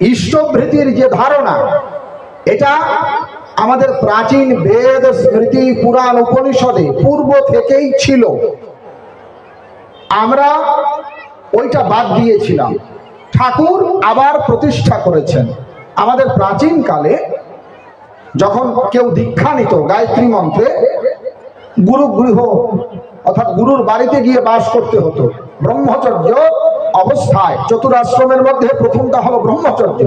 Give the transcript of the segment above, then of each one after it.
ইষ্টভৃতির যে ধারণা, এটা আমাদের প্রাচীন বেদ, স্মৃতি, পুরাণ, উপনিষদে পূর্ব থেকেই ছিল। আমরা ওইটা বাদ দিয়েছিলাম, ঠাকুর আবার প্রতিষ্ঠা করেছেন। আমাদের প্রাচীন কালে যখন কেউ দীক্ষা নিত গায়ত্রী মন্ত্রে, গুরু গৃহ অর্থাৎ গুরুর বাড়িতে গিয়ে বাস করতে হতো ব্রহ্মচর্য অবস্থায়। চতুরাশ্রমের মধ্যে প্রথমটা হলো ব্রহ্মচর্য।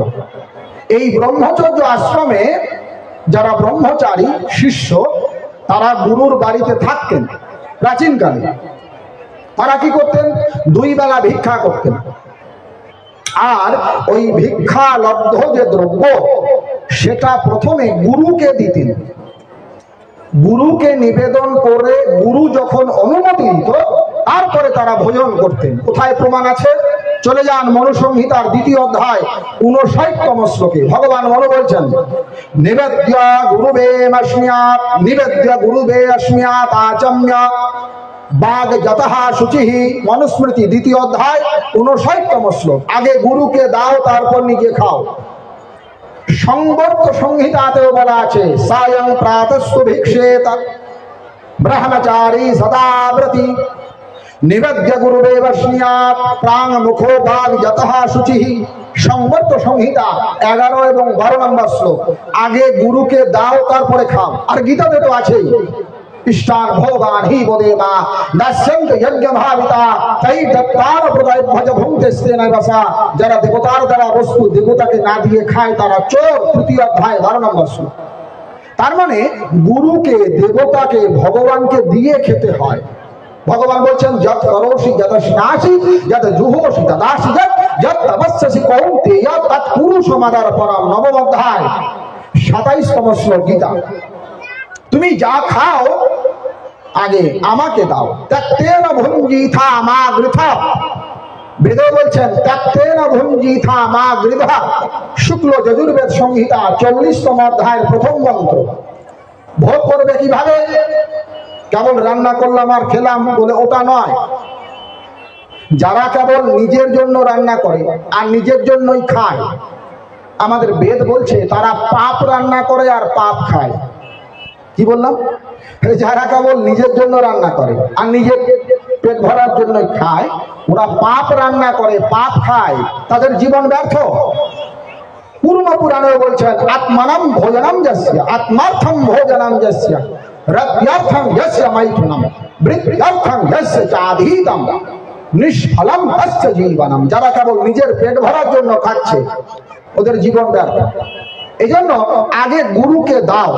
এই ব্রহ্মচর্য আশ্রমে যারা ব্রহ্মচারী শিষ্য, তারা গুরুর বাড়িতে থাকতেন। প্রাচীনকালে তারা কি করতেন? 2 বেলা ভিক্ষা করতেন, আর ওই ভিক্ষা লব্ধ যে দ্রব্য সেটা প্রথমে গুরুকে দিতেন। গুরুকে নিবেদন করে গুরু যখন অনুমতি দিত, তারপরে তারা ভোজন করতেন। কোথায় প্রমাণ আছে? চলে যান মনুসংহিতার 2য় অধ্যায় 59তম শ্লোকে। ভগবান মনু বলছেন, নিবেদ্য গুরুবে অস্ম্যাৎ, নিবেদ্য গুরুবে অস্ম্যাৎ আচম্য বাগ যতঃ শুচিঃ। মনুস্মৃতি 2য় অধ্যায় 59তম শ্লোক। আগে গুরুকে দাও, তারপর নিজে খাও। সংবর্ত সংহিতাতেও বলা আছে, সায়ং প্রাতস্তু ভিক্ষেত ব্রহ্মচারী সদাব্রতি নিবেদ্য গুরুবেব স্যাৎ প্রাং মুখো বাগ যতঃ শুচিঃ। সংবর্ত সংহিতা 11 এবং 12 নম্বর শ্লোক। আগে গুরুকে দাও, তারপরে খাও। আর গীতাতে তো আছেই, ইষ্টান ভোগান হি বদেবা দাস্যন্ত যজ্ঞ ভাবিতা তাই দত্তার প্রদায় ভজ ভুঙ্গতে নবসা। যারা দেবতার দ্বারা বস্তু দেবতাকে না দিয়ে খায় তারা চোর। 3য় অধ্যায় 12 নম্বর শ্লোক। তার মানে গুরুকে, দেবতাকে, ভগবানকে দিয়ে খেতে হয়। ভগবান বলছেন, যত করোষি যত স্নাসি যত জুহোষি তদাসি যত তপস্যসি কৌন্তেয় তৎ কুরু সমাদার পরম। 9ম অধ্যায় 27তম শ্লোক গীতা। তুমি যা খাও আগে আমাকে দাও। ত্যক্তেন ভুঞ্জিথা মা গৃথা। বেদে বলছেন, ত্যক্তেন ভুঞ্জিথা মা গৃথা। শুক্ল যজুর্বেদ সংহিতা 40তম অধ্যায়ের 1ম মন্ত্র। ভোগ করবে কিভাবে? কেবল রান্না করলাম আর খেলাম বলে ওটা নয়। যারা কেবল নিজের জন্য রান্না করে আর নিজের জন্যই খায়, আমাদের বেদ বলছে তারা পাপ রান্না করে আর পাপ খায়। কি বললাম? যারা কেবল নিজের জন্য রান্না করে আর নিজের পেট ভরার জন্য খায়, ওরা পাপ রান্না করে, পাপ খায়, তাদের জীবন ব্যর্থ। পূর্ব পুরাণে বলছেন, আত্মানম ভোজনম যস্য আত্মার্থম ভোজনম যস্য রত্যার্থম যস্য মৈথুনম বৃত্যার্থম যস্য চাধীতম নিষ্ফলম তস্য জীবনম। যারা কেবল নিজের পেট ভরার জন্য খাচ্ছে, ওদের জীবন ব্যর্থ। এজন্য আগে গুরুকে দাও,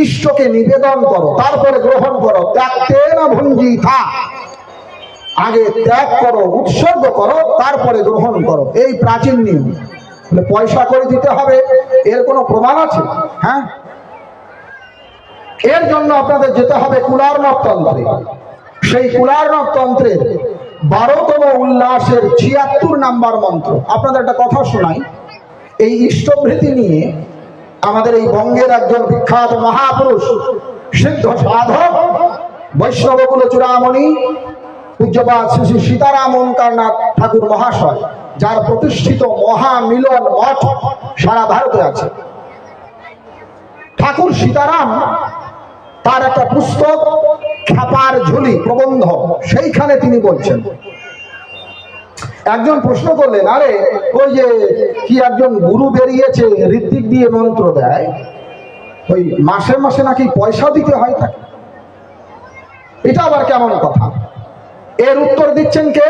ইষ্টকে নিবেদন করো, তারপরে গ্রহণ করো। ত্যাক্তেন ভুঞ্জিথা। আগে ত্যাগ করো, উৎসর্গ করো, তারপরে গ্রহণ করো। এই প্রাচীন নিয়ম। পয়সা করে দিতে হবে, এর কোনো প্রমাণ আছে? হ্যাঁ, এর জন্য আপনাদের যেতে হবে কুলার্ণব তন্ত্রে। সেই কুলার্ণব তন্ত্রের 12তম উল্লাসের 76 নম্বর মন্ত্র। আপনাদের একটা কথা শোনাই। এই ইষ্টভৃতি নিয়ে আমাদের এই বঙ্গের একজন বিখ্যাত মহাপুরুষ, সিদ্ধ সাধক, বৈষ্ণবকুল চূড়ামণি পূজ্যপাদ শ্রী শ্রী সীতারাম ওঙ্কারনাথ ঠাকুর মহাশয়, যার প্রতিষ্ঠিত মহামিলন মঠ সারা ভারতে আছে। ঠাকুর সীতারাম তার একটা পুস্তক খ্যাপার ঝুলি প্রবন্ধ, সেইখানে তিনি বলছেন, একজন প্রশ্ন করলেন, আরে ওই যে কি একজন গুরু বেরিয়েছে ঋত্বিক দিয়ে মন্ত্র দেয়, ওই মাসে মাসে নাকি পয়সা দিতে হয় তাকে, এটা আবার কেমন কথা? এর উত্তর দিচ্ছেন কে?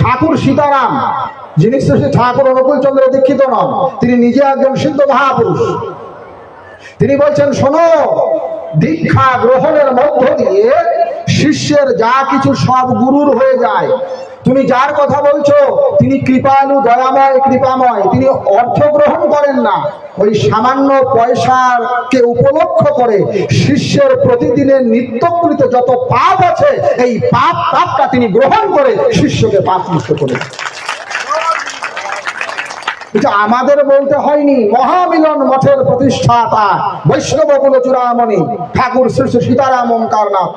ঠাকুর সীতারাম, যিনি শ্রী ঠাকুর অনুকূল চন্দ্র দীক্ষিত নন, তিনি নিজে একজন সিদ্ধ মহাপুরুষ। তিনি বলছেন, শোনো, দীক্ষা গ্রহণের মধ্য দিয়ে শিষ্যের যা কিছু সব গুরুর হয়ে যায়। তুমি যার কথা বলছো তিনি কৃপালু, দয়াময়, কৃপাময়, তিনি অর্থ গ্রহণ করেন না। ওই সামান্য পয়সাকে উপলক্ষ করে শিষ্যের প্রতিদিনের নিত্যকৃত যত পাপ আছে, এই পাপটা তিনি গ্রহণ করে শিষ্যকে পাপ মুক্ত করে। এটা আমাদের বলতে হয়নি। মহামিলন মঠের প্রতিষ্ঠাতা বৈষ্ণবকুল চূড়ামণি ঠাকুর শ্রী শ্রী সীতারাম ওঙ্কারনাথ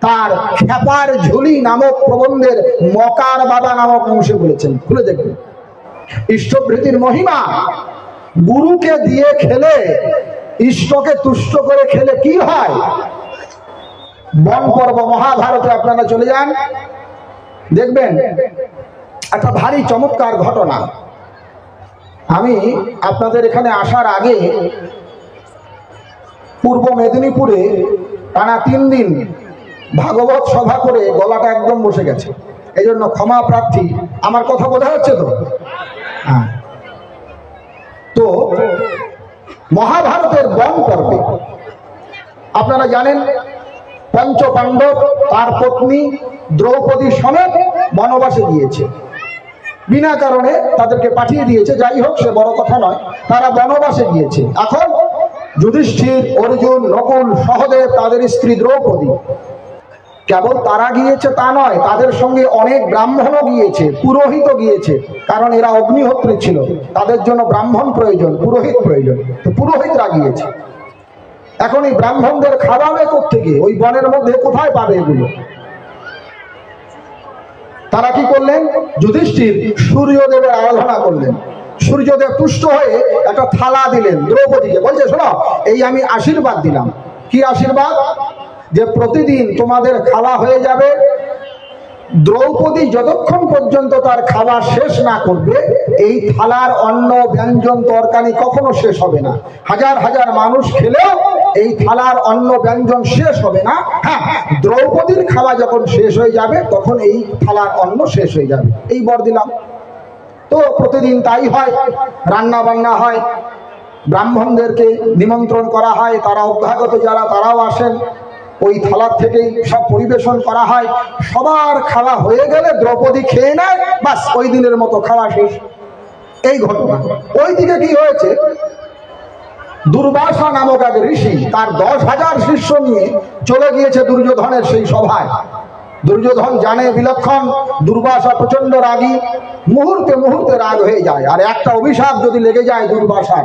তার খ্যাপার ঝুলি নামক প্রবন্ধের মকার বাবা নামক অংশে বলেছেন। খুলে দেখবেন। ইষ্টভৃতির মহিমা। গুরুকে দিয়ে খেলে, ইষ্টকে তুষ্ট করে খেলে কি হয়? বন পর্ব মহাভারতে আপনারা চলে যান, দেখবেন একটা ভারী চমৎকার ঘটনা। আমি আপনাদের এখানে আসার আগে পূর্ব মেদিনীপুরে টানা 3 দিন ভাগবত সভা করে গলাটা একদম বসে গেছে, এই জন্য ক্ষমা প্রার্থী। আমার কথা বোঝা হচ্ছে তো? হ্যাঁ। তো মহাভারতের বন পর্বে আপনারা জানেন পঞ্চ পাণ্ডব তার পত্নী দ্রৌপদী সমেত বনবাসে গিয়েছে। বিনা কারণে তাদেরকে পাঠিয়ে দিয়েছে, যাই হোক সে বড় কথা নয়। তারা বনবাসে গিয়েছে। এখন যুধিষ্ঠির, অর্জুন, নকুল, সহদেব, তাদের স্ত্রী দ্রৌপদী, কেবল তারা গিয়েছে তা নয়, তাদের সঙ্গে অনেক ব্রাহ্মণও গিয়েছে, পুরোহিত গিয়েছে। কারণ এরা অগ্নিহোত্রী ছিল, তাদের জন্য ব্রাহ্মণ প্রয়োজন, পুরোহিত প্রয়োজন। তো পুরোহিতরা গিয়েছে। এখন এই ব্রাহ্মণদের খাওয়াবে কোত্থেকে? ওই বনের মধ্যে কোথায় পাবে এগুলো? তারা কি করলেন? যুধিষ্ঠির সূর্যদেবের আরাধনা করলেন। সূর্যদেব তুষ্ট হয়ে একটা থালা দিলেন দ্রৌপদীকে, বলছে শোনো, এই আমি আশীর্বাদ দিলাম। কি আশীর্বাদ? যে প্রতিদিন তোমাদের খাওয়া হয়ে যাবে। দ্রৌপদী যতক্ষণ পর্যন্ত তার খাওয়া শেষ না করবে, এই থালার অন্ন, ব্যঞ্জন, তরকারি কখনো শেষ হবে না। হাজার হাজার মানুষ খেলেও এই থালার অন্ন ব্যঞ্জন শেষ হবে না। হ্যাঁ, দ্রৌপদীর খাওয়া যখন শেষ হয়ে যাবে তখন এই থালার অন্ন শেষ হয়ে যাবে, এই বর দিলাম। তো প্রতিদিন তাই হয়, রান্না বান্না হয়, ব্রাহ্মণদেরকে নিমন্ত্রণ করা হয়, তারা অভ্যাগত যারা তারাও আসেন, ওই থালার থেকেই সব পরিবেশন করা হয়। সবার খাওয়া হয়ে গেলে দ্রৌপদী খেয়ে নেয়, বাস ওই দিনের মতো খাওয়া শেষ। এই ঘটনা। ওইদিকে কি হয়েছে? দুর্বাসা নামক এক ঋষি তার 10,000 শিষ্য নিয়ে চলে গিয়েছে দুর্যোধনের সেই সভায়। দুর্যোধন জানে বিলক্ষণ দুর্বাসা প্রচন্ড রাগী, মুহূর্তে মুহূর্তে রাগ হয়ে যায়। আর একটা অভিশাপ যদি লেগে যায় দুর্বাসার,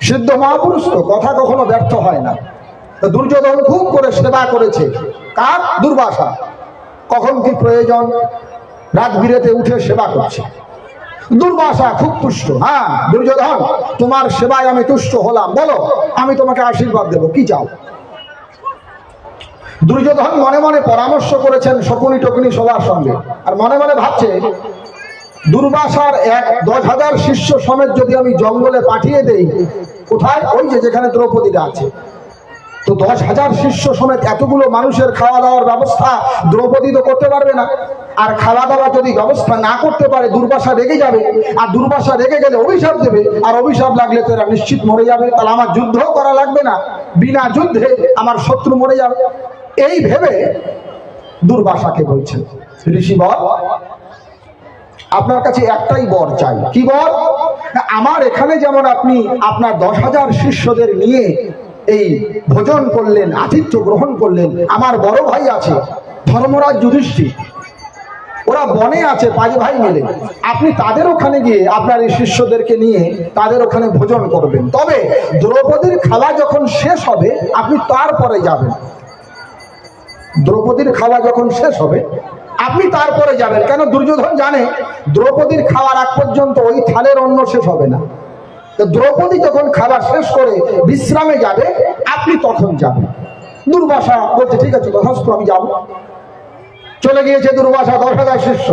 সিদ্ধ মহাপুরুষ তো, কথা কখনো ব্যর্থ হয় না। দুর্যোধন খুব করে সেবা করেছে। কার? দুর্বাসা। কখন কি প্রয়োজন রাত বিরেতে উঠে সেবা করছে। দুর্বাসা খুব তুষ্ট। হ্যাঁ দুর্যোধন, তোমার সেবায় আমি তুষ্ট হলাম, বলো আমি তোমাকে আশীর্বাদ দেব, কি চাও? দুর্যোধন মনে মনে পরামর্শ করেছেন শকুনি টকুনি সবার সঙ্গে, আর মনে মনে ভাবছে দুর্বাসার 10,000 শিষ্য সমেত যদি আমি জঙ্গলে পাঠিয়ে দেই, কোথায়? ওই যে যেখানে দ্রৌপদীরা আছে। তো 10,000 শিষ্য সমেত এতগুলো মানুষের খাওয়া দাওয়ার ব্যবস্থা দ্রৌপদী তো করতে পারবে না। আর খাওয়া দাওয়া যদি ব্যবস্থা না করতে পারে, দুর্বাসা রেগে যাবে, আর দুর্বাসা রেগে গেলে অভিশাপ দেবে, আর অভিশাপ লাগলে তো এরা নিশ্চিত মরে যাবে। তাহলে আমার যুদ্ধ করা লাগবে না, বিনা যুদ্ধে আমার শত্রু মরে যাবে। এই ভেবে দুর্বাসাকে বলছেন, ঋষি বর, আপনার কাছে একটাই বর চাই। কি বর? আমার এখানে যেমন আপনি আপনার 10,000 শিষ্যদের নিয়ে এই ভোজন করলেন, আতিথ্য গ্রহণ করলেন, আমার বড় ভাই আছে ধর্মরাজ যুধিষ্ঠির, ওরা বনে আছে 5 ভাই মিলে, আপনি তাদের ওখানে গিয়ে আপনার এই শিষ্যদেরকে নিয়ে তাদের ওখানে ভোজন করবেন। তবে দ্রৌপদীর খাওয়া যখন শেষ হবে আপনি তারপরে যাবেন। দ্রৌপদীর খাওয়া যখন শেষ হবে আপনি তারপরে যাবেন। কেন? দুর্যোধন জানে দ্রৌপদীর খাওয়ার আগ পর্যন্ত ওই থালের অন্ন শেষ হবে না। দ্রৌপদী যখন খাবার শেষ করে বিশ্রামে যাবে, আপনি তখন যাবেন। দুর্বাসা বলছে ঠিক আছে তথাস্তু, আমি যাব। চলে গিয়েছে দুর্বাসা, 10,000 শিষ্য।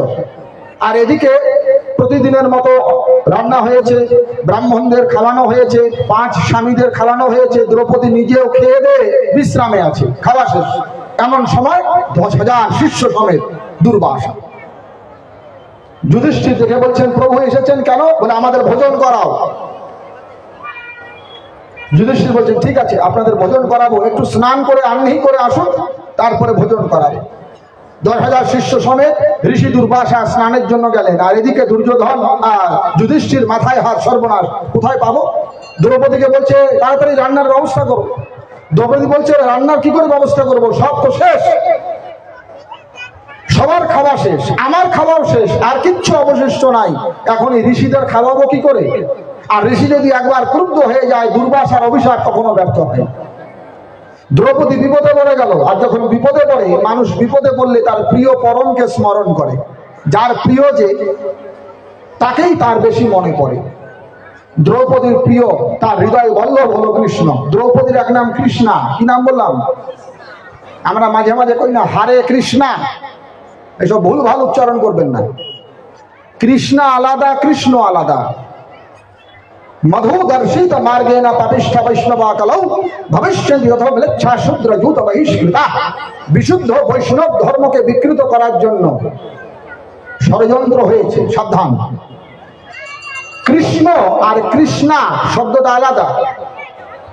আর এদিকে প্রতিদিনের মতো রান্না হয়েছে, ব্রাহ্মণদের খাওয়ানো হয়েছে, 5 স্বামীদের খাওয়ানো হয়েছে, দ্রৌপদী নিজেও খেয়ে দিয়ে বিশ্রামে আছে, খাওয়া শেষ। এমন সময় 10,000 শিষ্য সমেত দুর্বাসা। যুধিষ্ঠির দেখে বলছেন, প্রভু এসেছেন কেন? বলে আমাদের ভোজন করাও। যুধিষ্ঠির বলছেন ঠিক আছে আপনাদের ভোজন করাবো, একটু স্নান করে আহ্নিক করে আসুন, তারপরে ভোজন করাবো। 10,000 শিষ্য সমেত ঋষি দুর্বাসা স্নানের জন্য গেলেন। আর এদিকে দুর্যোধন আর যুধিষ্ঠির মাথায় হাত, সর্বনাশ, কোথায় পাবো? দ্রৌপদীকে বলছে তাড়াতাড়ি রান্নার ব্যবস্থা করো। দ্রৌপদী বলছে রান্নার কি করে ব্যবস্থা করবো, সব তো শেষ, সবার খাওয়া শেষ, আমার খাওয়াও শেষ, আর কিচ্ছু অবশিষ্ট নাই। এখন এই ঋষিদের খাওয়াবো কি করে? আর ঋষি যদি একবার ক্রুদ্ধ হয়ে যায়, দুর্বাসার অভিশাপ কখনো ব্যর্থ হয়। দ্রৌপদী বিপদে পড়ে গেল। আর যখন বিপদে পড়ে, মানুষ বিপদে পড়লে তার প্রিয় পরমকে স্মরণ করে। যার প্রিয় যে, তাকেই তার বেশি মনে পড়ে। দ্রৌপদীর প্রিয়, তার হৃদয় বল্লভ হলো কৃষ্ণ। দ্রৌপদীর এক নাম কৃষ্ণা। কি নাম বললাম? আমরা মাঝে মাঝে কই না হারে কৃষ্ণা, এসব ভুল ভাল উচ্চারণ করবেন না। কৃষ্ণা আলাদা, কৃষ্ণ আলাদা। মধু দর্শিত মার্গে না পাপিষ্ঠ বৈষ্ণবা কলৌ ভবিষ্যৎ ম্লেচ্ছা শূদ্র জূত বহিষ্কৃতা। বিশুদ্ধ বৈষ্ণব ধর্মকে বিকৃত করার জন্য ষড়যন্ত্র হয়েছে, সাবধান। কৃষ্ণ আর কৃষ্ণা শব্দটা আলাদা।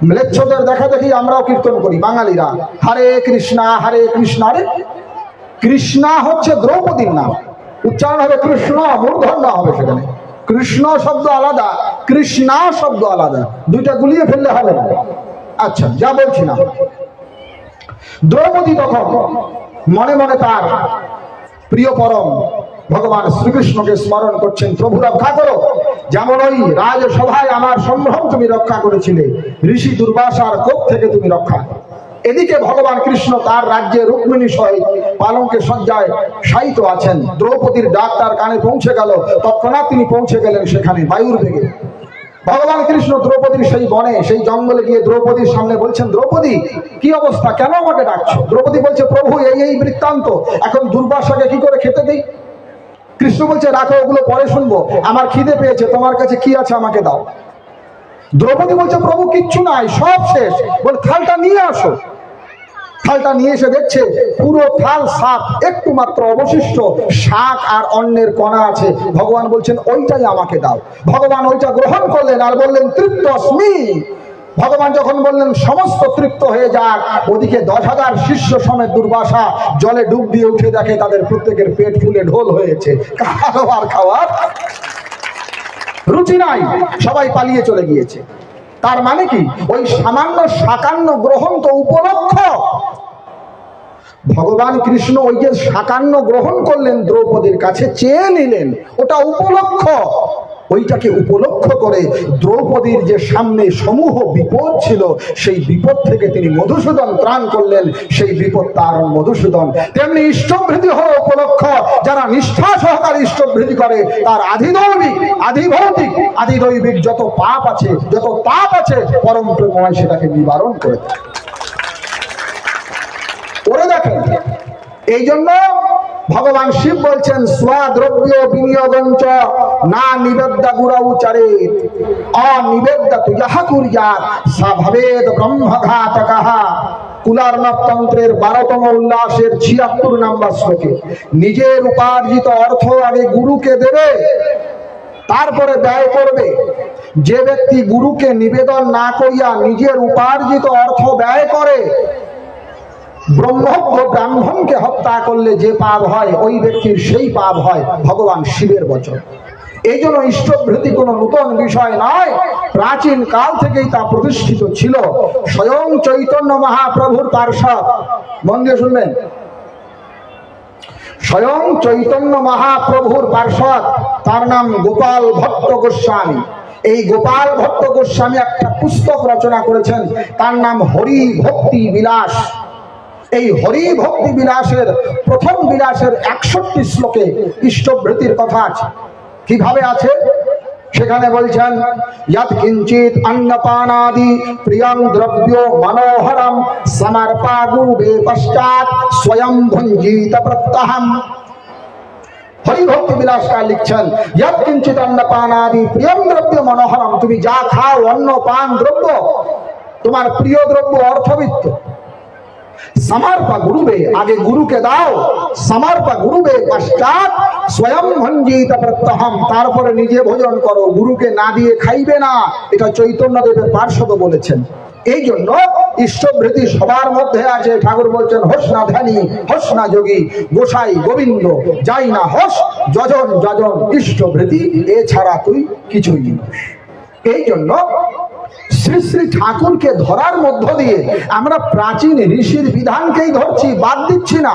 ম্লেচ্ছদের দেখা দেখি আমরাও কীর্তন করি বাঙালিরা, হরে কৃষ্ণা হরে কৃষ্ণা। আরে কৃষ্ণা হচ্ছে দ্রৌপদীর নাম, উচ্চারণ হবে কৃষ্ণ, মূর্ধন্য হবে সেখানে। কৃষ্ণ শব্দ আলাদা, কৃষ্ণা শব্দ আলাদা, দুইটা গুলিয়ে ফেললে হবে না। আচ্ছা, যা বলছি না, দ্রৌপদী তখন মনে মনে তার প্রিয় পরম ভগবান শ্রীকৃষ্ণকে স্মরণ করছেন, প্রভু রক্ষা করো, যেমন ওই রাজসভায় আমার সম্ভ্রম তুমি রক্ষা করেছিলে, ঋষি দুর্বাসার কোপ থেকে তুমি রক্ষা। এদিকে ভগবান কৃষ্ণ তার রাজ্যে রুক্মিণী সহিত পালঙ্কে সজ্জায় শায়িত আছেন। দ্রৌপদীর ডাক তার কানে পৌঁছে গেল, তৎক্ষণাৎ তিনি পৌঁছে গেলেন সেখানে বায়ুর বেগে। ভগবান কৃষ্ণ দ্রৌপদীর সেই বনে, সেই জঙ্গলে গিয়ে দ্রৌপদীর সামনে বলছেন, দ্রৌপদী কি অবস্থা, কেন আমাকে ডাকছো? দ্রৌপদী বলছে, প্রভু এই বৃত্তান্ত, এখন দুর্বাসাকে কি করে খেতে দিই? কৃষ্ণ বলছে, রাখো, ওগুলো পরে শুনবো, আমার খিদে পেয়েছে, তোমার কাছে কি আছে আমাকে দাও। দ্রৌপদী বলছে, প্রভু কিচ্ছু নাই, সব শেষ। বলে, থালটা নিয়ে আসো। থালটা নিয়ে এসে দেখছে পুরো থাল সাপ, একটু মাত্র অবশিষ্ট শাক আর অন্নের কণা আছে। ভগবান বলছেন, ওইটাই আমাকে দাও। ভগবান ওইটা গ্রহণ করলেন আর বললেন, তৃপ্ত অস্মি। ভগবান যখন বললেন সমস্ত তৃপ্ত হয়ে যাক, ওদিকে 10,000 শিষ্য সমেত দুর্বাসা জলে ডুব দিয়ে উঠে দেখে তাদের প্রত্যেকের পেট ফুলে ঢোল হয়েছে, কারো আর খাওয়ার রুচি নাই, সবাই পালিয়ে চলে গিয়েছে। তার মানে কি, ওই সামান্য সাকান্ন গ্রহণ তো উপলক্ষ। ভগবান কৃষ্ণ ওই যে সাকান্ন গ্রহণ করলেন, দ্রৌপদীর কাছে চেয়ে নিলেন, ওটা উপলক্ষ। ওইটাকে উপলক্ষ করে দ্রৌপদীর যে সামনে সমূহ বিপদ ছিল, সেই বিপদ থেকে তিনি মধুসূদন ত্রাণ করলেন। সেই বিপদ তার মধুসূদন। তেমনি ইষ্টভৃতি হলো উপলক্ষ। যারা নিষ্ঠা সহকারে ইষ্টভৃতি করে, তার আধিদৈবিক, আধিভৌতিক, আধিদৈবিক যত পাপ আছে, যত তাপ আছে, পরম প্রেমময় সেটাকে নিবারণ করে দেয়। করে দেখেন। এই জন্য ভগবান শিব বলছেন, স্বদ্রব্য বিনিয়োগঞ্চ না নিবেদ্যা গুরা উচারেত অনিবেদ্যা তু যাহা কুর্যাৎ সা ভবেদ ব্রহ্মঘাতকঃ। কুলার্ণব তন্ত্রের 12তম উল্লাসের 76 নম্বর শ্লোকে, নিজের উপার্জিত অর্থ আগে গুরুকে দেবে, তারপরে ব্যয় করবে। যে ব্যক্তি গুরুকে নিবেদন না করিয়া নিজের উপার্জিত অর্থ ব্যয় করে, ব্রহ্মজ্ঞ ব্রাহ্মণকে হত্যা করলে যে পাপ হয়, ওই ব্যক্তির সেই পাপ হয়, ভগবান শিবের বচন। এই জন্য ইষ্টভৃতি কোনো নূতন বিষয় নয়, প্রাচীন কাল থেকেই তা প্রতিষ্ঠিত ছিল। স্বয়ং চৈতন্য মহাপ্রভুর পার্ষদ, মন দিয়ে শুনবেন, স্বয়ং চৈতন্য মহাপ্রভুর পার্ষদ, তার নাম গোপাল ভট্ট গোস্বামী। এই গোপাল ভট্ট গোস্বামী একটা পুস্তক রচনা করেছেন, তার নাম হরি ভক্তি বিলাস। এই হরি ভক্তি বিলাসের প্রথম বিলাসের 61 শ্লোকে ইষ্টভৃতির কথা আছে। কিভাবে আছে সেখানে বলছেন, যৎ কিঞ্চিত অন্নপানাদি প্রিয়ং দ্রব্য মনোহরম সমর্পাগুবে পশ্চাৎ স্বয়ং ভুঞ্জিত প্রত্যহম। হরি ভক্তি বিলাসকার লিখছেন, যৎ কিঞ্চিত অন্নপানাদি প্রিয়ং দ্রব্য মনোহরম, তুমি যা খাও, অন্ন পান দ্রব্য, তোমার প্রিয় দ্রব্য অর্থবিত্ত। সমর্পা গুরুবে, আগে গুরুকে দাও। সমর্পা গুরুবে পশ্চাৎ স্বয়ং ভঞ্জিত প্রত্যহম, তারপরে নিজে ভোজন করো, গুরুকে না দিয়ে খাইবে না। এটা চৈতন্যদেবের পার্ষদ বলেছেন। এই জন্য ইষ্টভৃতি সবার মধ্যে আছে। ঠাকুর বলছেন, হোস না ধ্যানী, হোস না যোগী, গোসাই গোবিন্দ যাই না হোস, যজন যজন ইষ্টভৃতি, এছাড়া তুই কিছুই নস। এই জন্য শ্রী শ্রী ঠাকুরকে ধরার মধ্য দিয়ে আমরা প্রাচীন ঋষির বিধানকেই ধরছি, বাদ দিচ্ছি না।